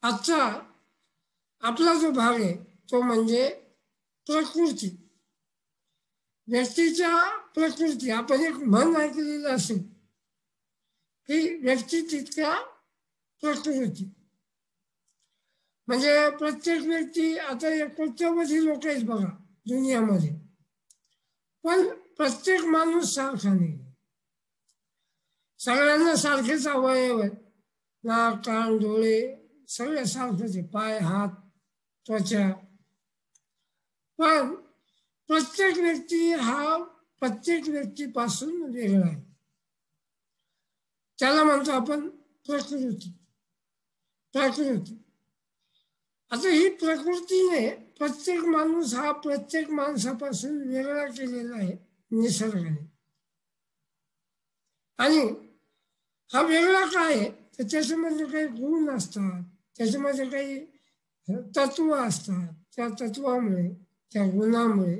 आजचा आपला जो भाग आहे तो म्हणजे प्रकृती. व्यक्तीच्या प्रकृती. आपण एक म्हण ऐकलेलं असेल की व्यक्ती तितक्या प्रकृती. म्हणजे प्रत्येक व्यक्ती, आता 1 लोक आहेत बघा दुनियामध्ये, पण प्रत्येक माणूस सारखा नाही. सगळ्यांना सारखेच अवयव आहेत, नाक कान डोळे सगळे सारखेच आहे, पाय हात त्वचा. पण प्रत्येक व्यक्ती हा प्रत्येक व्यक्तीपासून वेगळा आहे. त्याला म्हणतो आपण प्रकृती. प्रकृती. आता ही प्रकृतीने प्रत्येक माणूस हा प्रत्येक माणसापासून वेगळा केलेला आहे निसर्गाने. आणि हा वेगळा काय आहे तर त्याच्यामध्ये काही गुण असतात, त्याच्यामध्ये काही तत्व असतात. त्या तत्वामुळे, त्या गुणामुळे,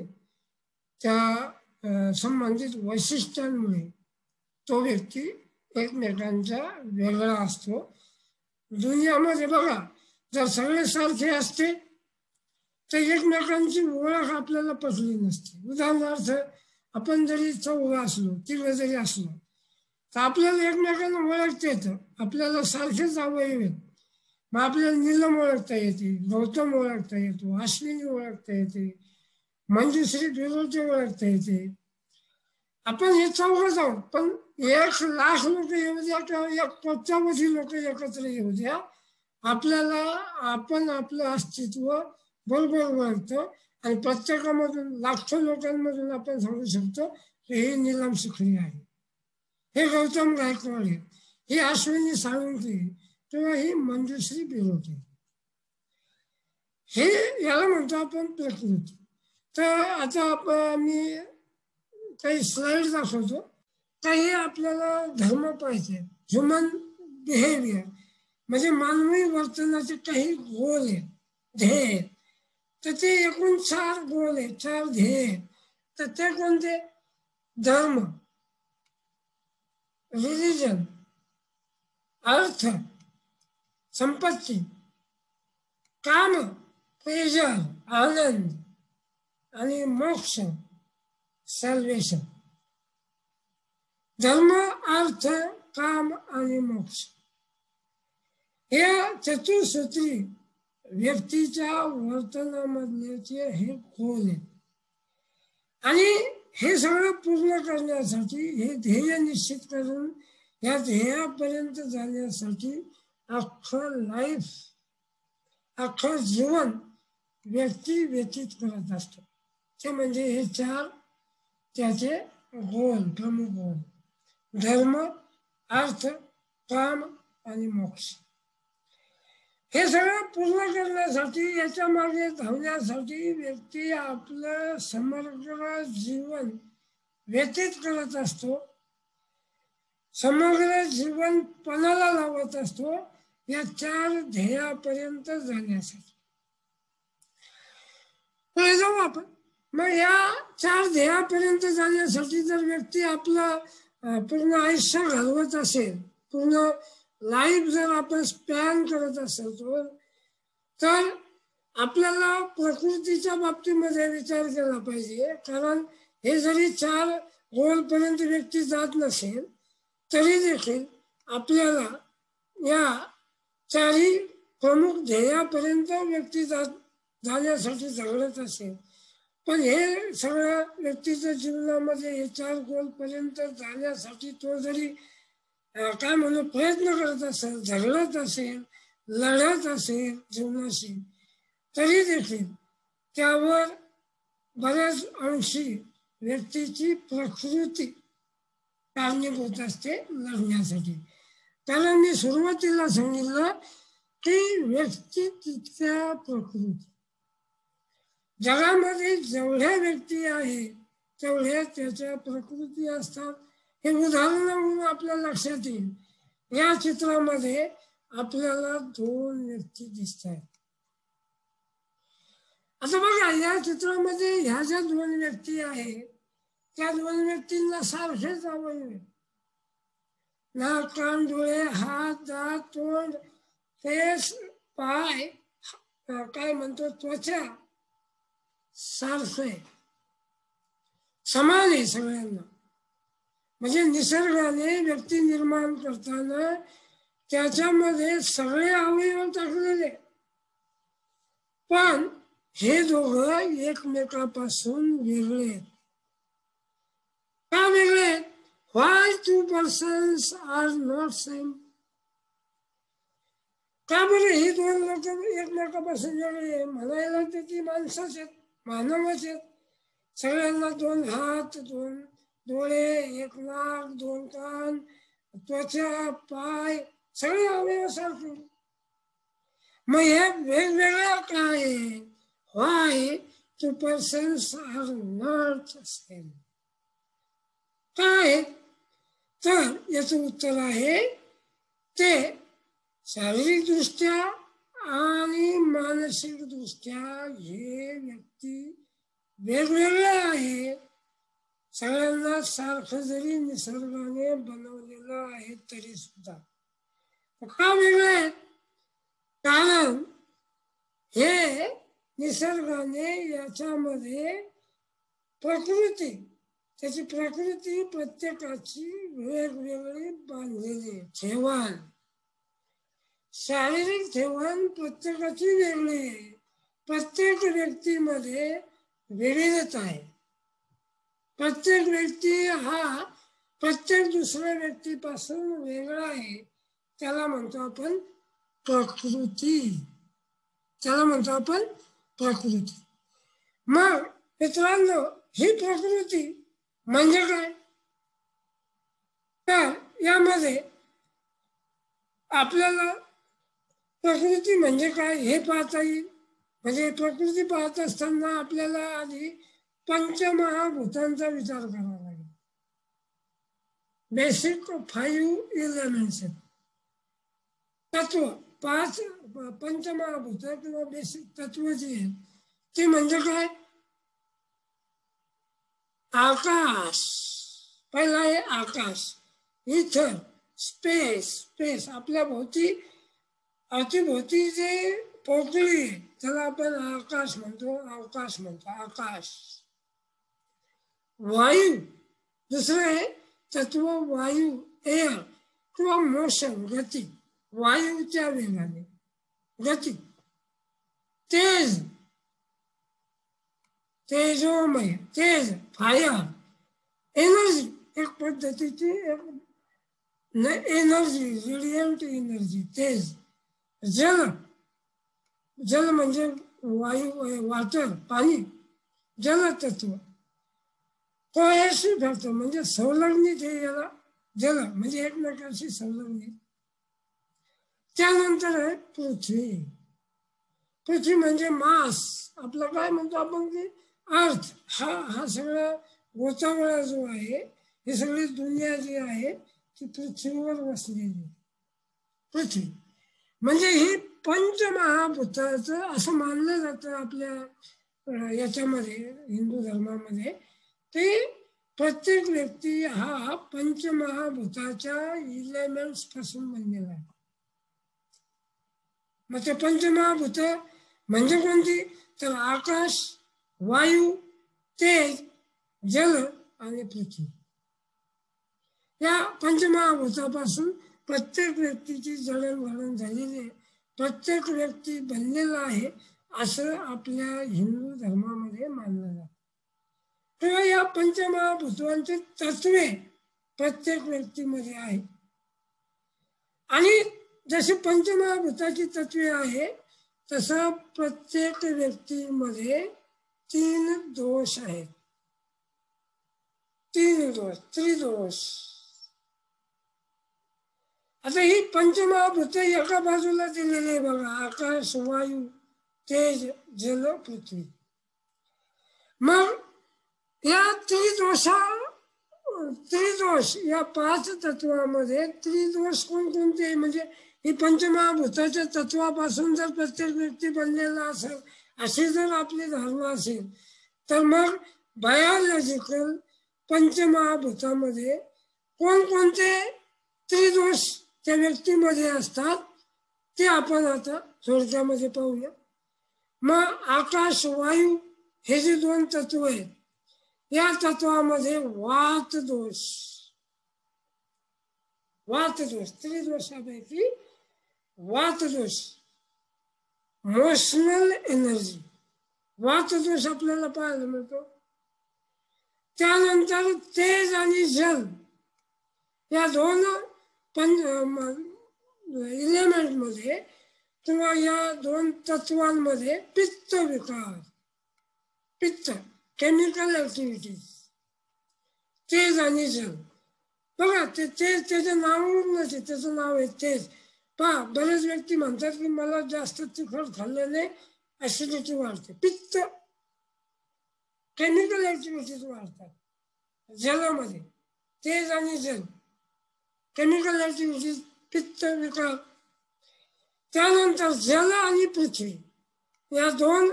त्या संबंधित वैशिष्ट्यांमुळे तो व्यक्ती एकमेकांचा वेगळा असतो. दुनियामध्ये बघा, जर सगळे सारखे असते तर एकमेकांची ओळख आपल्याला पटली नसते. उदाहरणार्थ, आपण जरी 4 असलो, 3 जरी असलो तर आपल्याला एकमेकांना ओळखता येतं. आपल्याला सारखेच अवयव आहेत. मग आपल्याला नीलम ओळखता येते, गौतम ओळखता येतो, अश्विनी ओळखता येते, मंजुश्री बिरोजी ओळखता येते. आपण हे 4 जाऊ, पण 1,00,000 लोक येऊ द्या किंवा 1,00,00,000 लोक एकत्र येऊ द्या, आपल्याला आपण आपलं अस्तित्व बरोबर ओळखतो. आणि प्रत्येकामधून लाखो लोकांमधून आपण सांगू शकतो की हे नीलम शिखरी आहे, हे गौतम गायकवाड आहे, ही अश्विनी साळुंखे किंवा ही मंजुश्री बिरोटे. हे याला म्हणतो आपण प्रकृती. तर आता मी काही स्लाइड दाखवतो. काही आपल्याला धर्म पाहिजे, ह्युमन बिहेवियर, म्हणजे मानवी वर्तनाचे काही गोल आहेत, ध्येय आहेत. तर ते एकूण 4 गोल आहेत, 4 ध्येय आहेत. तर ते कोणते? धर्म, रिलिजन, अर्थ, संपत्ती, काम, प्लेजर, आनंद, आणि मोक्ष, सल्वेशन. धर्म, अर्थ, काम आणि मोक्ष या चतुसूत्री व्यक्तीच्या वर्तनामधले हे गोल आहेत. आणि हे सगळं पूर्ण करण्यासाठी, हे ध्येय निश्चित करून या ध्येयापर्यंत जाण्यासाठी अख्खं लाईफ, अख्खं जीवन व्यक्ती व्यतीत करत असतो. ते म्हणजे हे 4 त्याचे गोल, प्रमुख गोल: धर्म, अर्थ, काम आणि मोक्ष. हे सगळं पूर्ण करण्यासाठी, याच्या मागे धावण्यासाठी व्यक्ती आपलं समग्र जीवन व्यतीत करत असतो, समग्र जीवन पणाला लावत असतो या 4 ध्येयापर्यंत जाण्यासाठी. पुढे जाऊ आपण. मग या 4 ध्येयापर्यंत जाण्यासाठी जर व्यक्ती आपलं पूर्ण आयुष्य घालवत असेल, पूर्ण लाईफ जर आपण स्पॅन करत असेल तर आपल्याला प्रकृतीच्या बाबतीमध्ये विचार केला पाहिजे. कारण हे जरी 4 गोलपर्यंत व्यक्ती जात नसेल तरी देखील आपल्याला या 4 प्रमुख ध्येयापर्यंत व्यक्ती जाण्यासाठी झगडत असेल. पण हे सगळ्या व्यक्तीच्या जीवनामध्ये हे 4 गोलपर्यंत जाण्यासाठी तो जरी काय म्हणू प्रयत्न करत असेल, झगडत असेल, लढत असेल जीवनाशी, तरी देखील त्यावर बऱ्याच अंशी व्यक्तीची प्रकृती कारणीभूत असते लढण्यासाठी. कारण मी सुरुवातीला सांगितलं की व्यक्ती तितक्या प्रकृती. जगामध्ये जेवढ्या व्यक्ती आहेत तेवढ्या त्याच्या प्रकृती असतात. हे उदाहरण म्हणून आपल्या लक्षात येईल. या चित्रामध्ये आपल्याला 2 व्यक्ती दिसत आहेत. आता बघा, या चित्रामध्ये ह्या ज्या 2 व्यक्ती आहेत त्या 2 व्यक्तींना सारखेच अवयव आहेत. नाक कान डोळे हात दात तोंड हे पाय काय म्हणतो त्वचा सारखं आहे, समान आहे सगळ्यांना. म्हणजे निसर्गाने व्यक्ती निर्माण करताना त्याच्यामध्ये सगळे अवयव टाकलेले, पण हे दोघं एकमेकापासून वेगळे आहेत. का वेगळे आहेत? Why two persons are not same? का बरं ही दोन लोक एकमेकापासून वेगळे? म्हणायला तर ती माणसंच आहेत, मानवच आहेत. सगळ्यांना दोन हात, दोन डोळे, एक नाक, दोन कान, त्वचा, पाय, सगळे अवयव सारखे. मग हे वेगवेगळं काय आहे? Why two persons are not same? काय? तर याचं उत्तर आहे ते शारीरिक दृष्ट्या आणि मानसिक दृष्ट्या हे व्यक्ती वेगवेगळे आहे. सगळ्यांना सारखं जरी निसर्गाने बनवलेलं आहे तरी सुद्धा. का वेगळे आहेत? कारण हे निसर्गाने याच्यामध्ये प्रकृती, त्याची प्रकृती प्रत्येकाची वेगवेगळी बांधलेली ठेवण, शारीरिक ठेवण प्रत्येकाची वेगळी आहे. प्रत्येक व्यक्तीमध्ये विविधता आहे. प्रत्येक व्यक्ती हा प्रत्येक दुसऱ्या व्यक्तीपासून वेगळा आहे. त्याला म्हणतो आपण प्रकृती. त्याला म्हणतो आपण प्रकृती. मग मित्रांनो, ही प्रकृती म्हणजे काय? तर यामध्ये आपल्याला प्रकृती म्हणजे काय हे पाहता येईल. म्हणजे प्रकृती पाहत असताना आपल्याला आधी पंचमहाभूतांचा विचार करावा लागेल. बेसिक 5 एलिमेंट्स आहेत, तत्व, 5 पंचमहाभूत किंवा बेसिक तत्व जे आहेत ते म्हणजे काय? आकाश, पहिला आहे आकाश. इथर, स्पेस, स्पेस आपल्या भोवती अवतीभोवती जे पोकळी त्याला आपण आकाश म्हणतो, अवकाश म्हणतो, आकाश. वायू, दुसरं आहे तत्व वायू, एअर किंवा मोशन, गती, वायूच्या वेगाने गती. तेज, तेजोमय, तेज, फायर, एनर्जी, एक पद्धतीची एनर्जी, रेडियंट एनर्जी, तेज. जल, जल म्हणजे वायू, वॉटर, पाणी, जलतत्व. कोहेसिव्ह तत्व म्हणजे संलग्नित आहे याला जल, म्हणजे एकमेकांशी संलग्नित. त्यानंतर आहे पृथ्वी. पृथ्वी म्हणजे मास, आपलं काय म्हणतो आपण की अर्थ. हा सगळा गोचावळा जो आहे, ही सगळी दुनिया जी आहे ती पृथ्वीवर वसलेली. पृथ्वी म्हणजे ही पंचमहाभूताचं असं मानलं जातं आपल्या याच्यामध्ये, हिंदू धर्मामध्ये, की प्रत्येक व्यक्ती हा पंचमहाभूताच्या इलेमेंट्स पासून बनलेला आहे. मग ते पंचमहाभूत म्हणजे कोणती? तर आकाश, वायू, तेज, जल आणि पृथ्वी. या पंचमहाभूतापासून प्रत्येक व्यक्तीची जडणघडण झालेली आहे. प्रत्येक व्यक्ती बनलेला आहे असं आपल्या हिंदू धर्मामध्ये मानलं जातं. तेव्हा या पंचमहाभूतांचे तत्वे प्रत्येक व्यक्तीमध्ये आहे. आणि जशी पंचमहाभूताची तत्वे आहे तसं प्रत्येक व्यक्तीमध्ये 3 दोष आहेत. 3 दोष, त्रिदोष. आता ही पंचमहाभूत एका बाजूला दिलेली बघा, आकाश, वायू, तेज, जल, पृथ्वी. मग या त्रिदोष या 5 तत्वामध्ये त्रिदोष कोणकोणते? म्हणजे ही पंचमहाभूताच्या तत्वापासून जर प्रत्येक व्यक्ती बनलेला असेल, अशी जर आपली धारणा असेल, तर मग बायोलॉजिकल पंचमहाभूतामध्ये कोणकोणते त्रिदोष त्या व्यक्तीमध्ये असतात ते आपण आता थोडक्यामध्ये पाहूया. मग आकाश वायू हे जे दोन तत्व आहेत, या तत्वामध्ये वात दोष त्रिदोषापैकी वात दोष, मोशनल एनर्जी, वात दोष आपल्याला पाहायला मिळतो. त्यानंतर तेज आणि जल या दोन इलेमेंट मध्ये किंवा या दोन तत्वांमध्ये पित्त विकार, पित्त केमिकल ऍक्टिव्हिटीज, तेज आणि जल. बघा ते तेज त्याचं नावरूनच आहे, त्याचं नाव आहे तेज. पहा बरेच व्यक्ती म्हणतात की मला जास्त तिखट खाल्ल्याने ऍसिडिटी वाढते. पित्त केमिकल ऍक्टिव्हिटीज वाढतात जलामध्ये. तेज आणि जल केमिकल ऍक्टिव्हिटीज, पित्त विकार. त्यानंतर जल आणि पृथ्वी या दोन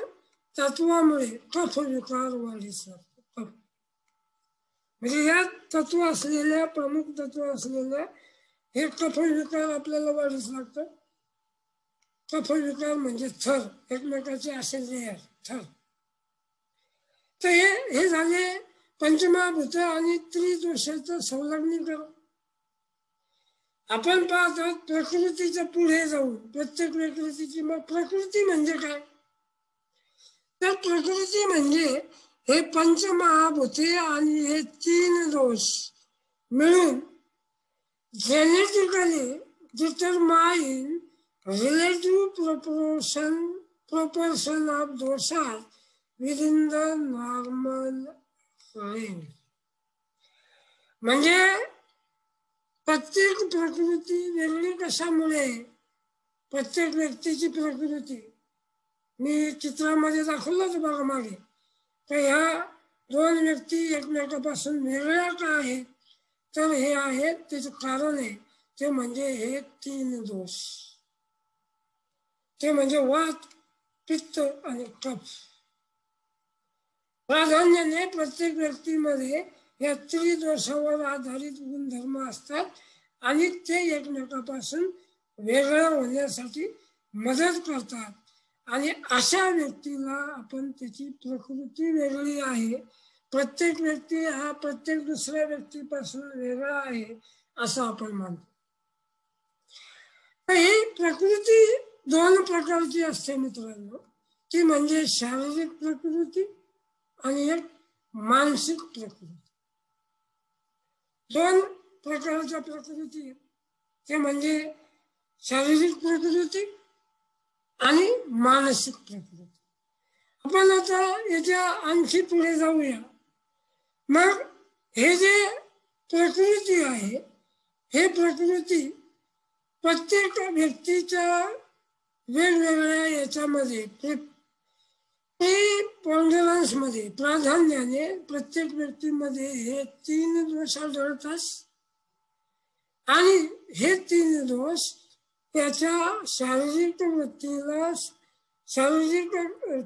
तत्वामुळे कफ विकार वाढीस लागतो. कफ म्हणजे या तत्व असलेल्या, प्रमुख तत्व असलेल्या हे कफ विकार आपल्याला वाढीस लागतं. कफ विकार म्हणजे थर, एकमेकाचे असे लेयर, थर. तर हे झाले पंचमहाभूत आणि त्रिदोषाचं संलग्नीकरण. आपण पाहतो प्रकृतीच्या पुढे जाऊन प्रत्येक प्रकृतीची. मग प्रकृती म्हणजे काय? तर प्रकृती म्हणजे हे पंचमहाभूते आणि हे तीन दोष मिळून genetically determine relative proportion of dosas within the normal range. म्हणजे प्रत्येक प्रकृती वेगळी कशामुळे? प्रत्येक व्यक्तीची प्रकृती मी चित्रामध्ये दाखवलंच बघा मागे. तर ह्या दोन व्यक्ती एकमेकापासून वेगळ्या का आहेत? तर हे आहेत, त्याचं कारण आहे ते म्हणजे हे तीन दोष. ते म्हणजे वात, पित्त आणि कफ. प्राधान्याने प्रत्येक व्यक्तीमध्ये या त्रिदोषावर आधारित गुणधर्म असतात आणि ते एकमेकापासून वेगळं होण्यासाठी मदत करतात. आणि अशा व्यक्तीला आपण त्याची प्रकृती वेगळी आहे, प्रत्येक व्यक्ती हा प्रत्येक दुसऱ्या व्यक्तीपासून वेगळा आहे असं आपण मानतो. ही प्रकृती दोन प्रकारची असते मित्रांनो. ती म्हणजे शारीरिक प्रकृती आणि एक मानसिक प्रकृती. दोन प्रकारच्या प्रकृती, ते म्हणजे शारीरिक प्रकृती आणि मानसिक प्रकृती. आपण आता याच्या आणखी पुढे जाऊया. मग हे जे प्रकृती आहे, हे प्रकृती प्रत्येक व्यक्तीच्या वेगवेगळ्या याच्यामध्ये प्रिपॉन्डरन्समध्ये प्राधान्याने प्रत्येक व्यक्तीमध्ये हे तीन दोष आढळतात. आणि हे तीन दोष त्याच्या शारीरिक वृत्तीला, शारीरिक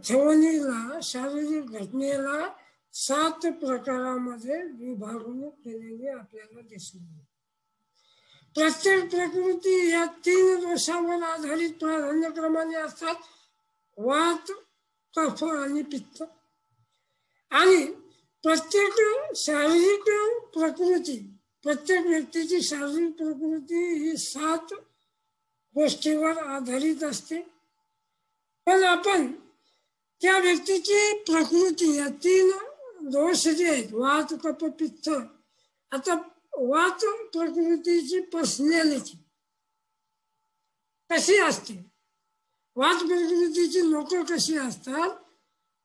ठेवणीला, शारीरिक घटनेला 7 प्रकारामध्ये विभागून केलेले आपल्याला दिसून येईल. प्रत्येक प्रकृती या तीन दोषावर आधारित प्राधान्यक्रमाने असतात: वात, कफ आणि पित्त. आणि प्रत्येक शारीरिक प्रकृती, प्रत्येक व्यक्तीची शारीरिक प्रकृती ही 7 गोष्टीवर आधारित असते. पण आपण त्या व्यक्तीची प्रकृती या तीन दोष जे आहेत, वात, कफ, पित्त. आता वात प्रकृतीची पर्सनॅलिटी कशी असते, वात प्रकृतीची लोक कशी असतात,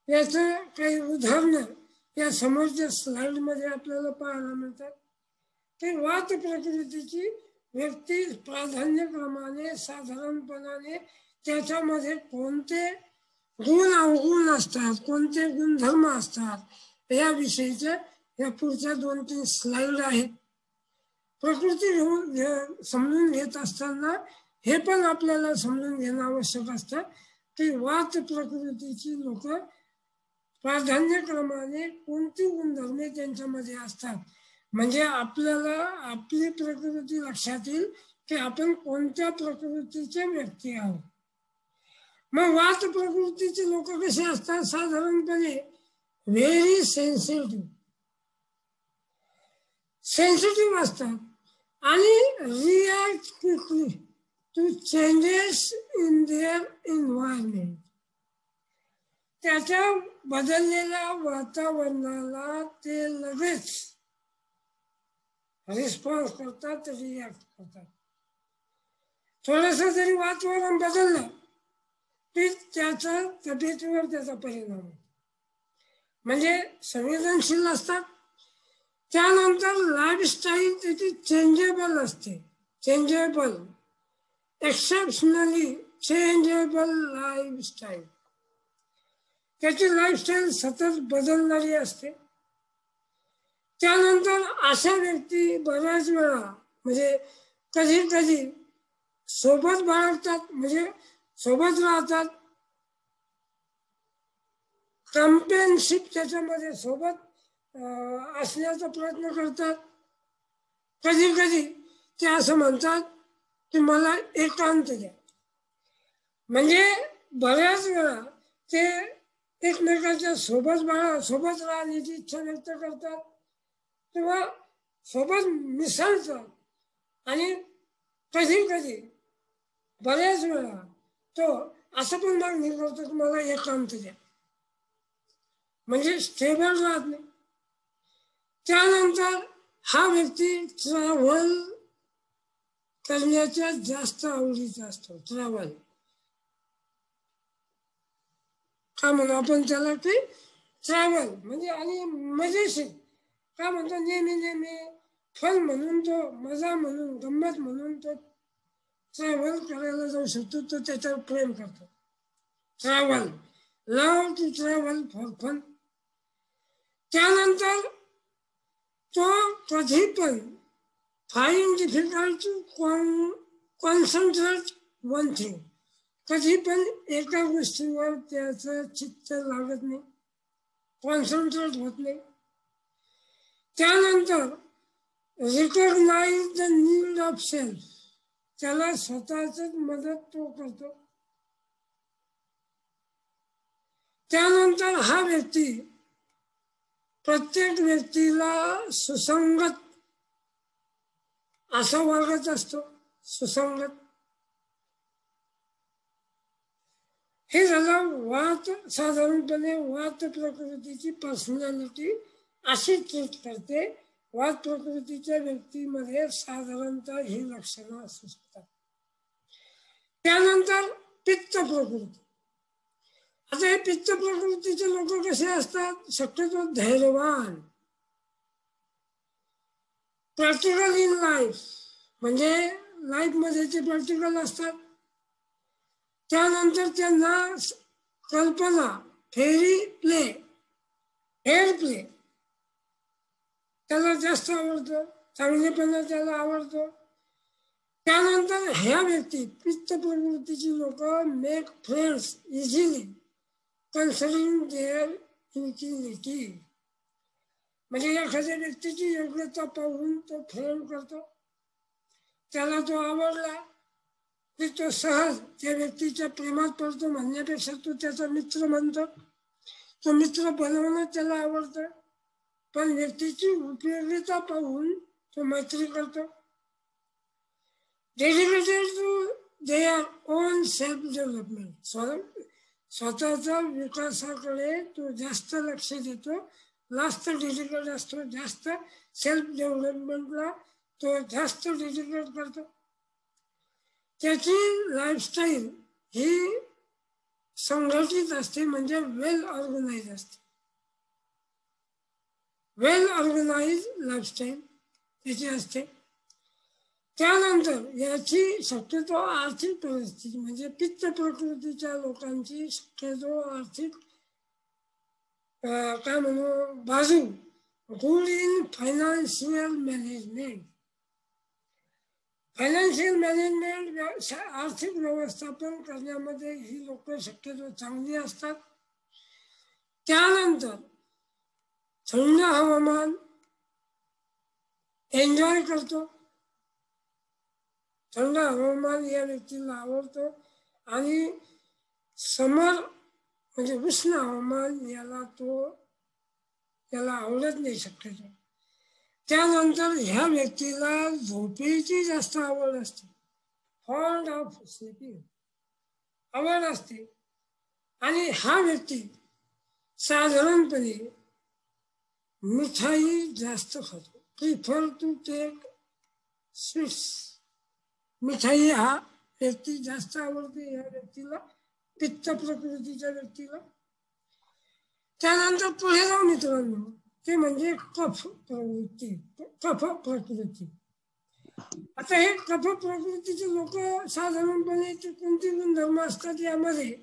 याचं काही उदाहरणं या समोरच्या स्लाइडमध्ये आपल्याला पाहायला मिळतात. की वात प्रकृतीची व्यक्ती प्राधान्यक्रमाने, साधारणपणाने त्याच्यामध्ये कोणते गुण अवगुण असतात, कोणते गुणधर्म असतात, याविषयीच्या या पुढच्या 2-3 स्लाइड आहेत. प्रकृती समजून घेत असताना हे पण आपल्याला समजून घेणं आवश्यक असतं की वात प्रकृतीची लोक प्राधान्यक्रमाने कोणती गुणधर्मे त्यांच्यामध्ये असतात. म्हणजे आपल्याला आपली प्रकृती लक्षात येईल की आपण कोणत्या प्रकृतीचे व्यक्ती आहोत. मग वात प्रकृतीचे लोक कसे असतात, साधारणपणे व्हेरी सेन्सिटिव्ह असतात आणि react quickly to changes in their environment. त्याच्या बदललेल्या वातावरणाला ते लगेच रिस्पॉन्स करतात, रिॲक्ट करतात. थोडस जरी वातावरण बदललं की त्याचा तब्येतीवर त्याचा परिणाम होतो. म्हणजे संवेदनशील असतात. त्यानंतर लाईफस्टाईल त्याची चेंजेबल असते, चेंजेबल, एक्सेप्शनली चेंजेबल लाईफस्टाईल. त्याची लाईफस्टाईल सतत बदलणारी असते. त्यानंतर अशा व्यक्ती बऱ्याच वेळा म्हणजे कधी कधी सोबत बाळगतात, म्हणजे सोबत राहतात, कम्पेनशिप त्याच्यामध्ये सोबत असण्याचा प्रयत्न करतात. कधी कधी ते असं म्हणतात की मला एकांत द्या. म्हणजे बऱ्याच वेळा ते एकमेकांच्या सोबत राहण्याची इच्छा व्यक्त करतात किंवा सोबत मिसळतात. आणि कधी कधी बऱ्याच वेळा तो असं पण मागणी करतो की मला एकांत द्या, म्हणजे स्टेबल राहत नाही. त्यानंतर हा व्यक्ती ट्रॅव्हल करण्याच्या जास्त आवडीचा असतो. ट्रॅव्हल का म्हणू आपण त्याला, की ट्रॅव्हल म्हणजे आणि मजेशीर का म्हणतो, नेहमी फन म्हणून तो, मजा म्हणून, गंमत म्हणून तो ट्रॅव्हल करायला जाऊ शकतो. तो त्याच्यावर प्रेम करतो. Travel, love to travel for fun. त्यानंतर तो कधी पण find difficult to concentrate one thing. कधी पण एका गोष्टीवर त्याचं चित्त लागत नाही, कॉन्सन्ट्रेट होत नाही. त्यानंतर recognise the need of self. त्याला स्वतःच मदत तो करतो. त्यानंतर हा व्यक्ती प्रत्येक व्यक्तीला सुसंगत असा वागत असतो. सुसंगत हे झालं वात. साधारणपणे वात प्रकृतीची पर्सनॅलिटी अशी ट्रीट करते. वात प्रकृतीच्या व्यक्तीमध्ये साधारणतः ही लक्षणं असू शकतात. त्यानंतर पित्त प्रकृती. आता हे पित्त प्रकृतीचे लोक कसे असतात, शक्यतो धैर्यवान, प्रॅक्टिकल इन लाईफ, म्हणजे लाईफमध्ये ते प्रॅक्टिकल असतात. त्यानंतर त्यांना कल्पना, फेअर प्ले त्याला जास्त आवडतं, चांगलेपणा त्याला आवडतो. त्यानंतर ह्या व्यक्ती पित्त प्रवृत्तीची लोक make friends easily considering their ingenuity. म्हणजे एखाद्या व्यक्तीची योग्यता पाहून तो फ्रेंड करतो. त्याला तो आवडला की तो सहज त्या व्यक्तीच्या प्रेमात पडतो म्हणण्यापेक्षा तो त्याचा मित्र म्हणतो. तो मित्र बनवणं त्याला आवडतं, पण व्यक्तीची उपयोगिता पाहून तो मैत्री करतो. Dedicated to their own self development. स्वतःच्या विकासाकडे तो जास्त लक्ष देतो, जास्त डेडिकेट असतो, जास्त सेल्फ डेव्हलपमेंटला तो जास्त डेडिकेट करतो. त्याची लाईफस्टाईल ही संघटित असते, म्हणजे वेल ऑर्गनाइज असते. वेल ऑर्गनाइज लाईफस्टाईल त्याची असते. त्यानंतर याची शक्यतो आर्थिक परिस्थिती, म्हणजे पित्त प्रकृतीच्या लोकांची शक्यतो आर्थिक काय म्हणू बाजू, good in financial management. Financial management, आर्थिक व्यवस्थापन करण्यामध्ये ही लोक शक्यतो चांगली असतात. त्यानंतर थंड हवामान एन्जॉय करतो. थंड हवामान या व्यक्तीला आवडतो आणि समर म्हणजे उष्ण हवामान याला आवडत नाही शक्यतो. त्यानंतर ह्या व्यक्तीला झोपेची जास्त आवड असते, फॉन्ड ऑफ स्लीपिंग आवड असते. आणि हा व्यक्ती साधारणपणे मिठाई जास्त खातो, प्रिफर टू टेक स्वीट्स. मिठाई हा व्यक्ती जास्त आवडते या व्यक्तीला, पित्त प्रकृतीच्या व्यक्तीला. त्यानंतर पुढे जाऊ मित्रांनो, ते म्हणजे कफ प्रवृत्ती, कफ प्रकृती. आता हे कफ प्रकृतीचे लोक साधारणपणे कोणते गुणधर्म असतात यामध्ये,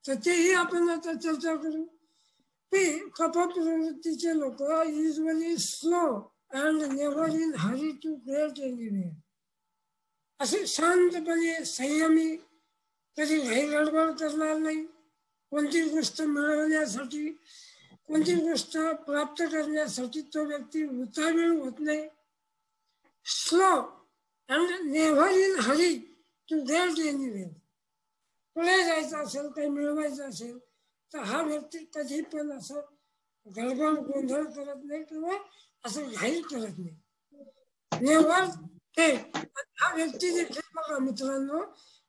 तर तेही आपण आता चर्चा करू. ते कफ प्रवृत्तीचे लोक usually slow and never in hurry to get anywhere. असे शांतपणे संयमी, कधी घाई गडबड करणार नाही. कोणती गोष्ट मिळवण्यासाठी, कोणती गोष्ट प्राप्त करण्यासाठी तो व्यक्ती उतावीळ होत नाही. Slow and never in hurry to get anywhere. पुढे जायचं असेल, काही मिळवायचं असेल तर हा व्यक्ती कधी पण असं गडबड गोंधळ करत नाही किंवा असं घाई करत नाही. नेव्हर टेक, हा व्यक्ती देखील बघा मित्रांनो,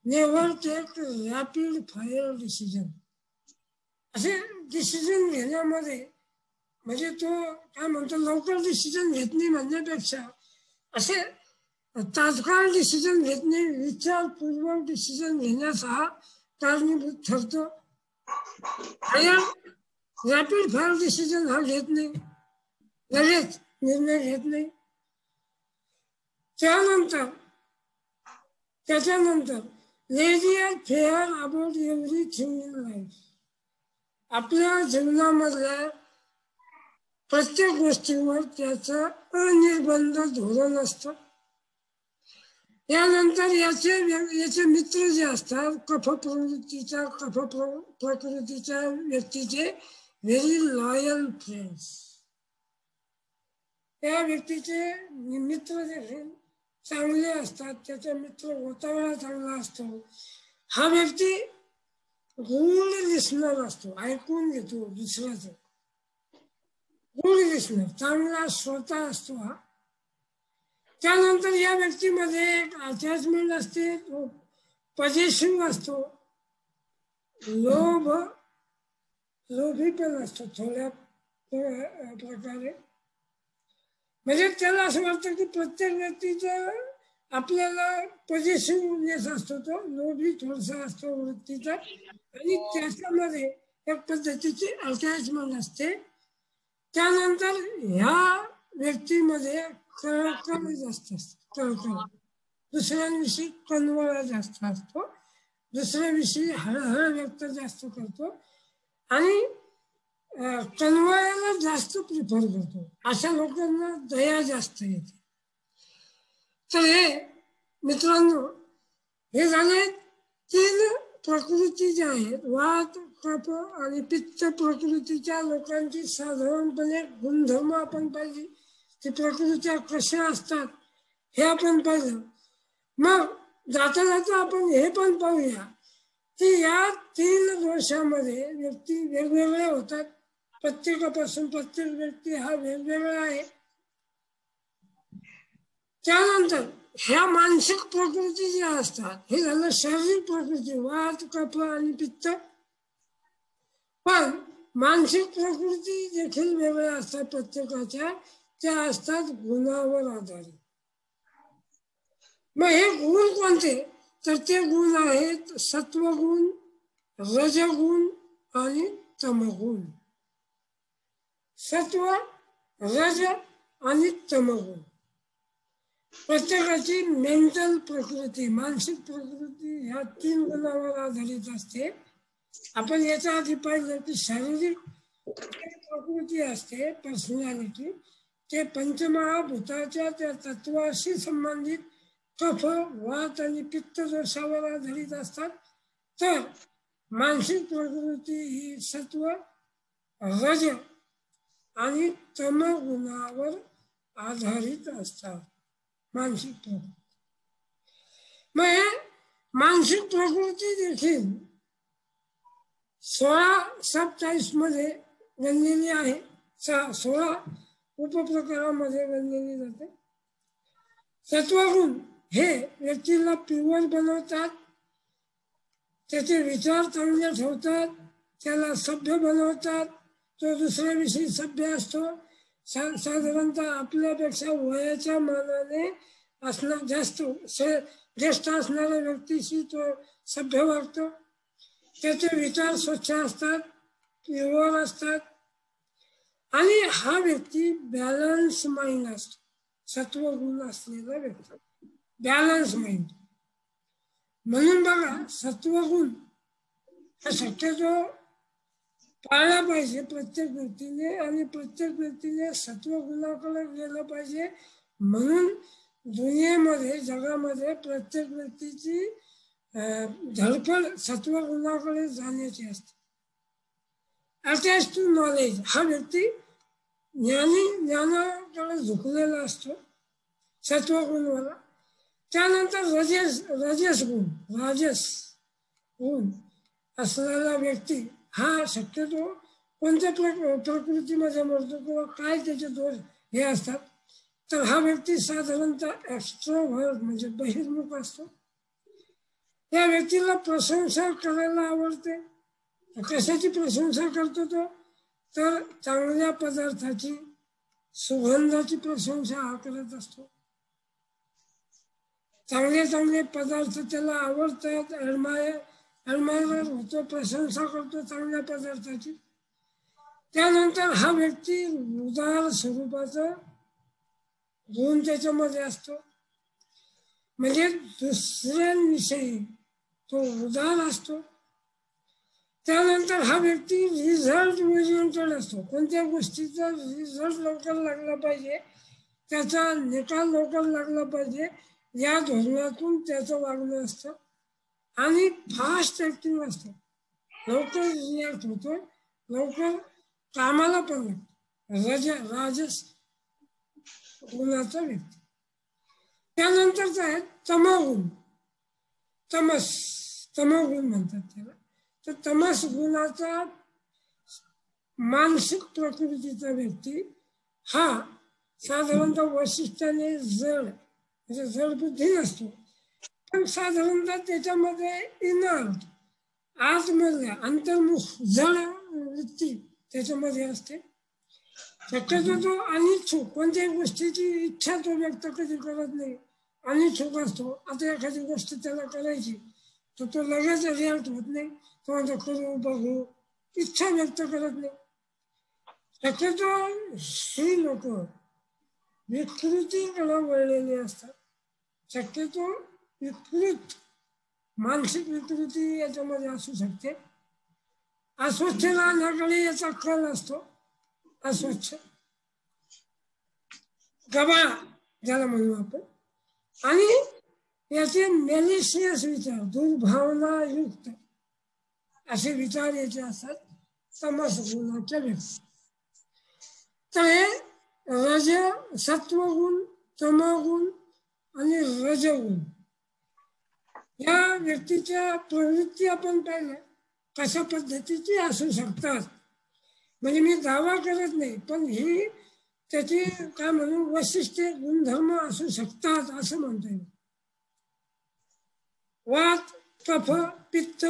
never take rapid fire decision. असे डिसिजन घेण्यामध्ये म्हणजे तो काय म्हणतो, लवकर डिसिजन घेत नाही म्हणण्यापेक्षा असे तात्काळ डिसिजन घेत नाही, विचारपूर्वक डिसिजन घेण्यास हा कारणीभूत ठरतो. रॅपिड फायर डिसिजन हा घेत नाही, लगेच निर्णय घेत नाही. त्याच्यानंतर lazy and fair about everything in life. आपल्या जीवनामधल्या प्रत्येक गोष्टीवर त्याचं अनिर्बंध धोरण असतं. यानंतर याचे मित्र जे असतात कफ प्रकृतीच्या व्यक्तीचे व्हेरी लॉयल फ्रेंड्स. त्या व्यक्तीचे मित्र देखील चांगले असतात, त्याचा मित्र गोतावळा चांगला असतो. हा व्यक्ती गुड लिस्नर असतो, ऐकून घेतो दुसऱ्याचं. गुड लिस्नर, चांगला श्रोता असतो हा. त्यानंतर या व्यक्तीमध्ये एक अटॅचमेंट असते, तो पॉझिटिव्ह असतो, लोभी पण असतो थोड्या प्रकारे. म्हणजे त्याला असं वाटतं की प्रत्येक व्यक्तीचं आपल्याला पॉझिटिव्हनेस असतो, तो लोभी थोडासा असतो वृत्तीचा, आणि त्याच्यामध्ये एक पद्धतीची अटॅचमेंट असते. त्यानंतर ह्या व्यक्तीमध्ये कळकळ जास्त असते, कळकळ, दुसऱ्यांविषयी कनवळा जास्त असतो, दुसऱ्याविषयी हळहळ व्यक्त जास्त करतो आणि कनवळ्याला जास्त प्रिफर करतो. अशा लोकांना दया जास्त येते. तर हे मित्रांनो, हे झाले 3 प्रकृती ज्या आहेत, वात, कफ आणि पित्त प्रकृतीच्या लोकांची साधारणपणे गुणधर्म आपण पाहिजे, ती प्रकृत्या कशा असतात हे आपण पाहिलं. मग जाता जाता आपण हे पण पाहूया की या 3 दोषामध्ये व्यक्ती वेगवेगळ्या होतात. प्रत्येकापासून प्रत्येक व्यक्ती हा वेगवेगळा आहे. त्यानंतर ह्या मानसिक प्रकृती ज्या असतात, हे झालं शारीरिक प्रकृती, वात, कफ आणि पित्त. पण मानसिक प्रकृती देखील वेगळ्या असतात प्रत्येकाच्या, त्या असतात गुणावर आधारित. मग हे गुण कोणते, तर ते गुण आहेत सत्वगुण, रजगुण आणि तमगुण. सत्व, रज आणि तमगुण. प्रत्येकाची मेंटल प्रकृती, मानसिक प्रकृती ह्या 3 गुणावर आधारित असते. आपण याच्या आधी पाहिलं की शारीरिक प्रकृती असते, पर्सनॅलिटी, ते पंचमहाभूताच्या त्या तत्वाशी संबंधित कफ, वात आणि पित्त दोषावर आधारित असतात. तर मानसिक प्रकृती ही सत्व, रज आणि तमगुणावर आधारित असतात. मानसिक प्रकृती मग मानसिक प्रकृती देखील 16 सब-टाइप्स मध्ये गणलेली आहे. 16 उपप्रकारामध्ये गणलेली जाते. सत्वगुण हे व्यक्तीला प्युअर बनवतात, त्याचे विचार चांगले ठेवतात, त्याला सभ्य बनवतात. तो दुसऱ्याविषयी सभ्य असतो. साधारणतः आपल्यापेक्षा वयाच्या मानाने असणार जास्त ज्येष्ठ असणाऱ्या व्यक्तीशी तो सभ्य वागतो. त्याचे विचार स्वच्छ असतात, प्युअर असतात आणि हा व्यक्ती बॅलन्स माइंड असतो. सत्वगुण असलेला व्यक्ती बॅलन्स माइंड. म्हणून बघा, सत्वगुण हा शक्यतो पाळला पाहिजे प्रत्येक व्यक्तीने, आणि प्रत्येक व्यक्तीने सत्वगुणाकडे गेलं पाहिजे. म्हणून दुनियेमध्ये, जगामध्ये प्रत्येक व्यक्तीची धडपड सत्वगुणाकडे जाण्याची असते. अटॅच टू नॉलेज, हा व्यक्ती ज्ञानाकडे झुकलेला असतो, सत्वगुणवाला. त्यानंतर राजस गुण असलेला व्यक्ती हा शक्यतो कोणत्या प्रकृतीमध्ये मरतो किंवा काय त्याचे दोष हे असतात, तर हा व्यक्ती साधारणतः एक्स्ट्रोव्हर्ट म्हणजे बहिर्मुख असतो. त्या व्यक्तीला प्रशंसा करायला आवडते. कशाची प्रशंसा करतो तो? तर चांगल्या पदार्थाची, सुगंधाची प्रशंसा हा करत असतो. चांगले चांगले पदार्थ त्याला आवडतात, ॲडमायर होतो, प्रशंसा करतो चांगल्या पदार्थाची. त्यानंतर हा व्यक्ती उदार स्वरूपाचा गुण त्याच्यामध्ये असतो, म्हणजे दुसऱ्यांविषयी तो उदार असतो. त्यानंतर हा व्यक्ती रिझल्ट ओरिएंटेड असतो. कोणत्या गोष्टीचा रिझल्ट लवकर लागला पाहिजे, त्याचा निकाल लवकर लागला पाहिजे, या धोरणातून त्याचं वागणं असतं. आणि फास्ट ॲक्टिव्ह असतं, लवकर रिॲक्ट होतो, लवकर कामाला पण लागतो. राजस गुणाचा व्यक्ती. त्यानंतरचा आहे तमोगुण. तमोगुण म्हणतात त्याला. तर तमस गुणाचा मानसिक प्रकृतीचा व्यक्ती हा साधारणतः वैशिष्ट्याने जड, म्हणजे जड बुद्धी नसतो, पण साधारणतः त्याच्यामध्ये इनर्ट, आतमधल्या अंतर्मुख जड वृत्ती त्याच्यामध्ये असते. शक्यतो तो अनिच्छुक, कोणत्याही गोष्टीची इच्छा तो व्यक्त कधी करत नाही, अनिच्छुक असतो. आता एखादी गोष्ट त्याला करायची तर तो लगेच रिॲक्ट होत नाही, तो म्हणतो करू बघू, इच्छा व्यक्त करत नाही. शक्यतो ही लोक विकृतीकडे वळलेली असतात. शक्यतो विकृत मानसिक विकृती याच्यामध्ये असू शकते. अस्वच्छ राहण्याकडे याचा कल असतो. अस्वच्छ, गबाळ ज्याला म्हणू आपण. आणि याचे मेलिशियस विचार, दुर्भावनायुक्त असे विचार याचे असतात तमस गुणाच्या व्यक्ती. तर हे सत्वगुण, तमोगुण आणि रजगुण या व्यक्तीच्या प्रवृत्ती आपण पाहिल्या कशा पद्धतीची असू शकतात. म्हणजे मी दावा करत नाही, पण ही त्याची काय म्हणून वैशिष्ट्ये, गुणधर्म असू शकतात असं म्हणता येईल. वात, कफ, पित्त,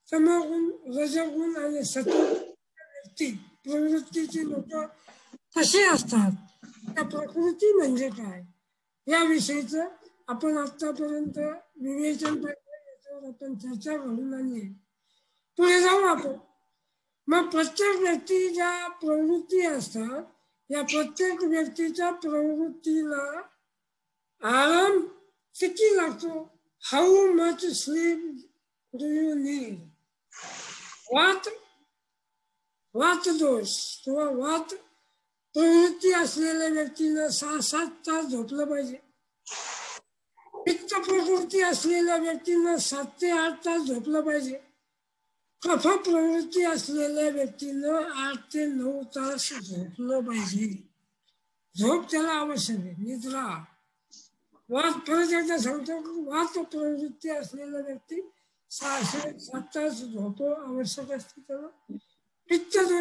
तमोगुण, रजगुण आणि सत्वगुण व्यक्ती प्रवृत्तीची लोक कशी असतात, त्या प्रकृती म्हणजे काय, याविषयीचं आपण आतापर्यंत विवेचन याच्यावर आपण चर्चा घडून आणली. पुढे जाऊ आपण. मग प्रत्येक व्यक्ती ज्या प्रवृत्ती असतात, या प्रत्येक व्यक्तीच्या प्रवृत्तीला आराम किती लागतो? How much sleep do you need? वात दोष किंवा वात प्रवृत्ती असलेल्या व्यक्तीनं 6-7 तास झोपलं पाहिजे. पित्त प्रवृत्ती असलेल्या व्यक्तीनं 7 ते 8 तास झोपलं पाहिजे. कफ प्रवृत्ती असलेल्या व्यक्तीनं 8 ते 9 तास झोपलं पाहिजे. झोप त्याला आवश्यक आहे, निद्रा. वाद परत एकदा सांगतो, वाद प्रवृत्ती असलेला व्यक्ती 6 से 7 तास झोप आवश्यक असते त्याला. पित्त दोष